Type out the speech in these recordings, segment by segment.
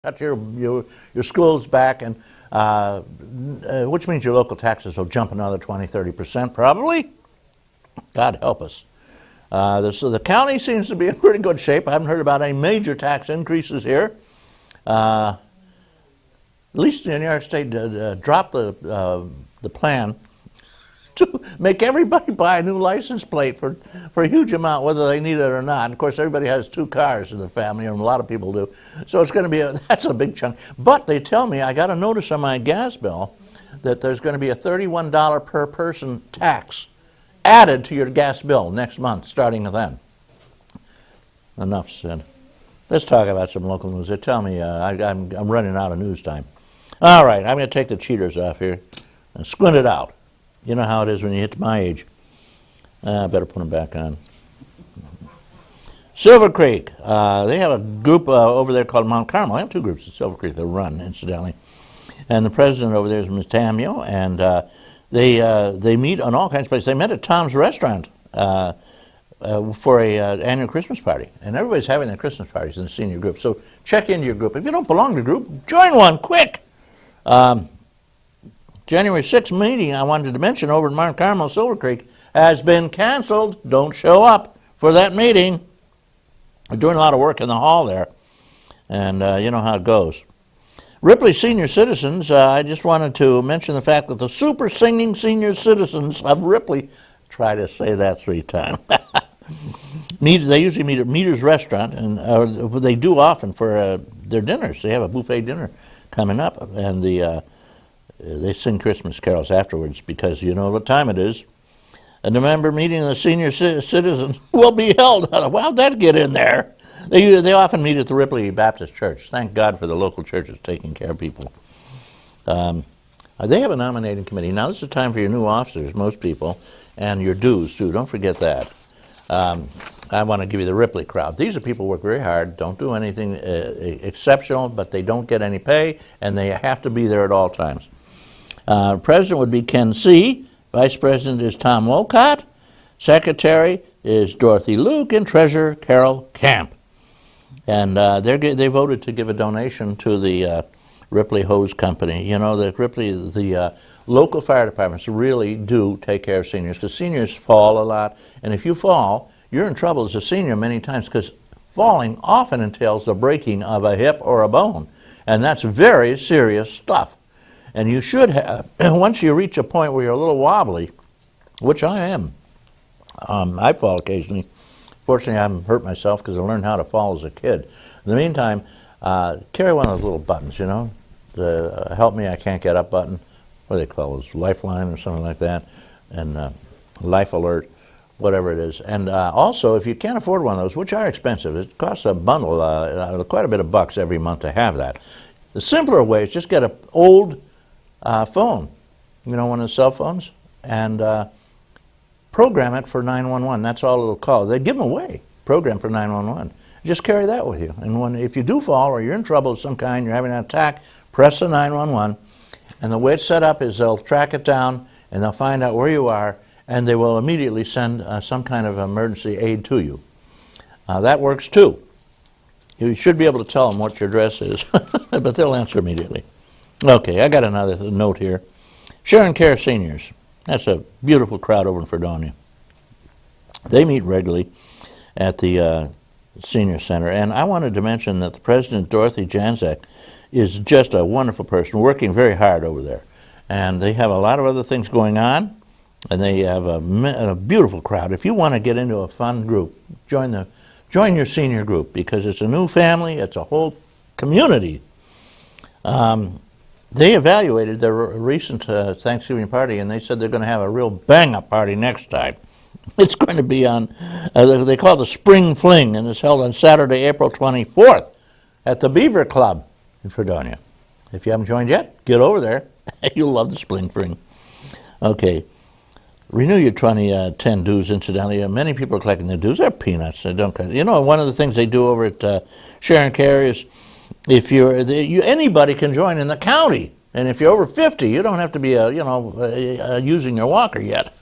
cut your schools back, and which means your local taxes will jump another 20-30% probably. God help us. So the county seems to be in pretty good shape. I haven't heard about any major tax increases here. At least New York State dropped the plan to make everybody buy a new license plate for a huge amount, whether they need it or not. And of course, everybody has 2 cars in the family, and a lot of people do. So it's going to be that's a big chunk. But they tell me, I got a notice on my gas bill that there's going to be a $31 per person tax added to your gas bill next month, starting then. Enough said. Let's talk about some local news. They tell me I'm running out of news time. All right, I'm going to take the cheaters off here and squint it out. You know how it is when you hit my age. I better put them back on. Silver Creek. They have a group over there called Mount Carmel. I have 2 groups at Silver Creek that run, incidentally. And the president over there is Ms. Tamio, and they meet on all kinds of places. They met at Tom's Restaurant for a annual Christmas party. And everybody's having their Christmas parties in the senior group. So check into your group. If you don't belong to a group, join one, quick. January 6th meeting I wanted to mention over in Mount Carmel, Silver Creek, has been canceled. Don't show up for that meeting. We're doing a lot of work in the hall there, and you know how it goes. Ripley Senior Citizens, I just wanted to mention the fact that the super singing senior citizens of Ripley, try to say that 3 times, they usually meet at Meter's Restaurant, and they do often for their dinners. They have a buffet dinner coming up, and they sing Christmas carols afterwards because you know what time it is. A November meeting of the senior citizens will be held. How'd that get in there? They often meet at the Ripley Baptist Church. Thank God for the local churches taking care of people. They have a nominating committee. Now, this is time for your new officers, most people, and your dues, too. Don't forget that. I want to give you the Ripley crowd. These are people who work very hard, don't do anything exceptional, but they don't get any pay, and they have to be there at all times. President would be Ken C. Vice President is Tom Wolcott. Secretary is Dorothy Luke, and Treasurer Carol Camp. And they voted to give a donation to the Ripley Hose Company. You know, the local fire departments really do take care of seniors, because seniors fall a lot. And if you fall, you're in trouble as a senior many times, because falling often entails the breaking of a hip or a bone. And that's very serious stuff. And you should have, once you reach a point where you're a little wobbly, which I am, I fall occasionally. Fortunately, I haven't hurt myself because I learned how to fall as a kid. In the meantime, carry one of those little buttons, you know, the help me, I can't get up button. What do they call those? Lifeline or something like that. And Life Alert, whatever it is. And also, if you can't afford one of those, which are expensive, it costs a bundle, quite a bit of bucks every month to have that. The simpler way is just get an old phone, you know, one of the cell phones, and program it for 911. That's all it'll call. They give them away, program for 911. Just carry that with you. And if you do fall or you're in trouble of some kind, you're having an attack, press the 911. And the way it's set up is they'll track it down, and they'll find out where you are, and they will immediately send some kind of emergency aid to you. That works too. You should be able to tell them what your address is, but they'll answer immediately. Okay, I got another note here. Sharon Care Seniors. That's a beautiful crowd over in Fredonia. They meet regularly at the Senior Center, and I wanted to mention that the president, Dorothy Janczak, is just a wonderful person, working very hard over there. And they have a lot of other things going on, and they have a beautiful crowd. If you want to get into a fun group, join your senior group, because it's a new family, it's a whole community. They evaluated their recent Thanksgiving party, and they said they're going to have a real bang-up party next time. It's going to be on, they call it the Spring Fling, and it's held on Saturday, April 24th at the Beaver Club in Fredonia. If you haven't joined yet, get over there. You'll love the Spring Fling. Okay. Renew your 2010 dues, incidentally. Many people are collecting their dues. They're peanuts. They don't. You know, one of the things they do over at Sharon Care is if anybody can join in the county. And if you're over 50, you don't have to be, using your walker yet.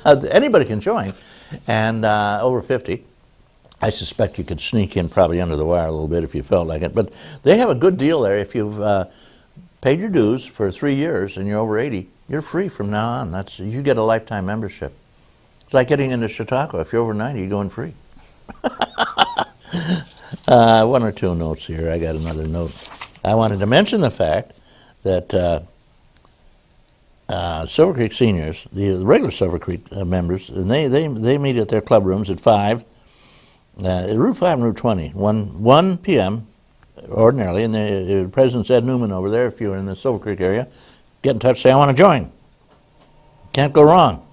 Anybody can join, and over 50. I suspect you could sneak in probably under the wire a little bit if you felt like it. But they have a good deal there. If you've paid your dues for 3 years and you're over 80, you're free from now on. You get a lifetime membership. It's like getting into Chautauqua. If you're over 90, you're going free. One or two notes here. I got another note. I wanted to mention the fact that Silver Creek seniors, the regular Silver Creek members, and they meet at their club rooms at 5, Route 5 and Route 20, 1 p.m. ordinarily, and the President's Ed Newman over there, if you're in the Silver Creek area, get in touch, say, I want to join. Can't go wrong.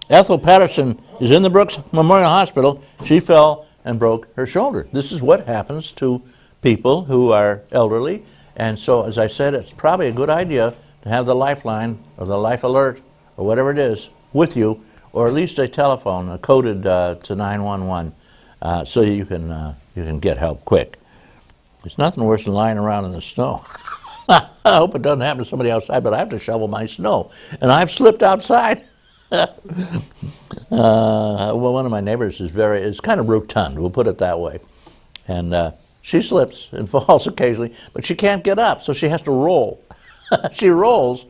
Ethel Patterson is in the Brooks Memorial Hospital. She fell and broke her shoulder. This is what happens to people who are elderly, and so, as I said, it's probably a good idea to have the Lifeline or the Life Alert or whatever it is with you, or at least a telephone coded to 911, so you can get help quick. There's nothing worse than lying around in the snow. I hope it doesn't happen to somebody outside, but I have to shovel my snow, and I've slipped outside. Well, one of my neighbors is kind of rotund, we'll put it that way, and she slips and falls occasionally, but she can't get up, so she has to roll. She rolls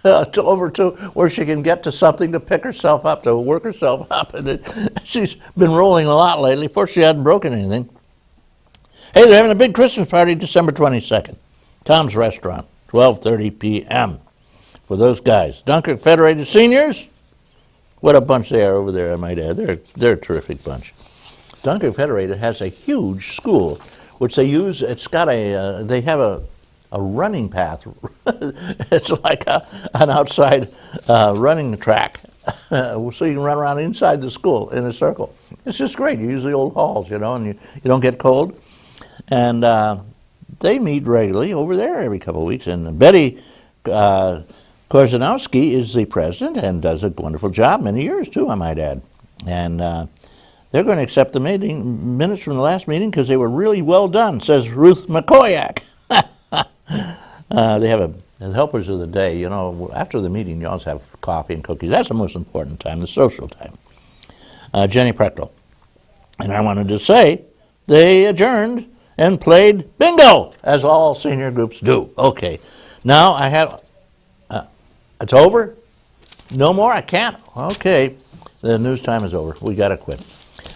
over to where she can get to something to pick herself up, to work herself up, and she's been rolling a lot lately. Of course, she hadn't broken anything. Hey, they're having a big Christmas party December 22nd. Tom's Restaurant, 12:30 p.m. for those guys. Dunkirk Federated Seniors, what a bunch they are over there, I might add. They're a terrific bunch. Dunkirk Federated has a huge school, which they use. It's got they have a running path. It's like an outside running track, so you can run around inside the school in a circle. It's just great. You use the old halls, and you don't get cold. And they meet regularly over there every couple of weeks. And Betty Korzanowski is the president and does a wonderful job, many years too, I might add. And they're going to accept the minutes from the last meeting because they were really well done, says Ruth McCoyak. They have the helpers of the day. After the meeting, you always have coffee and cookies. That's the most important time, the social time. Jenny Prechtel. And I wanted to say they adjourned and played bingo, as all senior groups do. Okay, now I have, it's over? No more? I can't? Okay, the news time is over. We got to quit.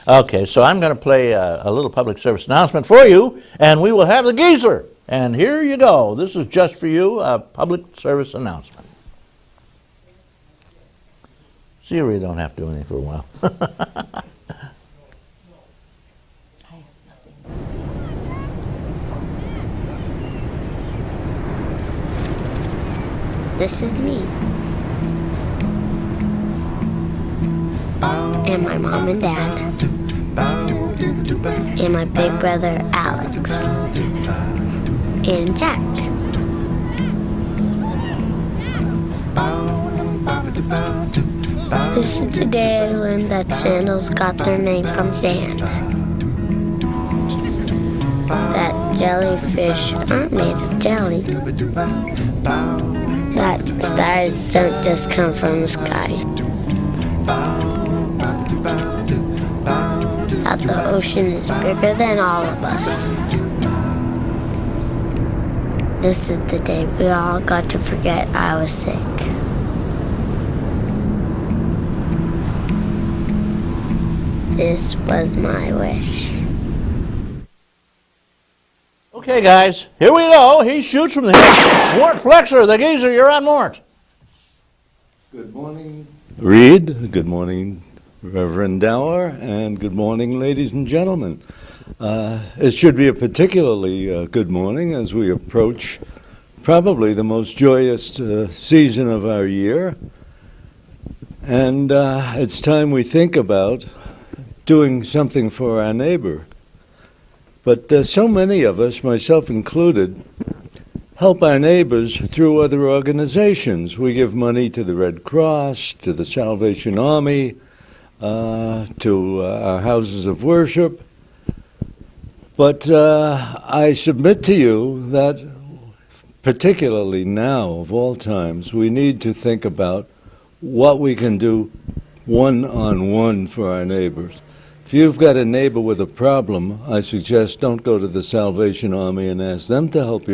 Okay, so I'm going to play a little public service announcement for you, and we will have the geezer. And here you go. This is just for you, a public service announcement. See, you really don't have to do anything for a while. This is me. And my mom and dad. And my big brother Alex. And Jack. This is the day I learned that sandals got their name from sand. That jellyfish aren't made of jelly. That stars don't just come from the sky. That the ocean is bigger than all of us. This is the day we all got to forget I was sick. This was my wish. Okay, guys, here we go. He shoots from the hip. Mort Flexer, the geezer, you're on, Mort. Good morning, Reed. Good morning, Reverend Dower. And good morning, ladies and gentlemen. It should be a particularly good morning as we approach probably the most joyous season of our year. And it's time we think about doing something for our neighbor. But so many of us, myself included, help our neighbors through other organizations. We give money to the Red Cross, to the Salvation Army, to our houses of worship. But I submit to you that particularly now, of all times, we need to think about what we can do one-on-one for our neighbors. If you've got a neighbor with a problem, I suggest don't go to the Salvation Army and ask them to help you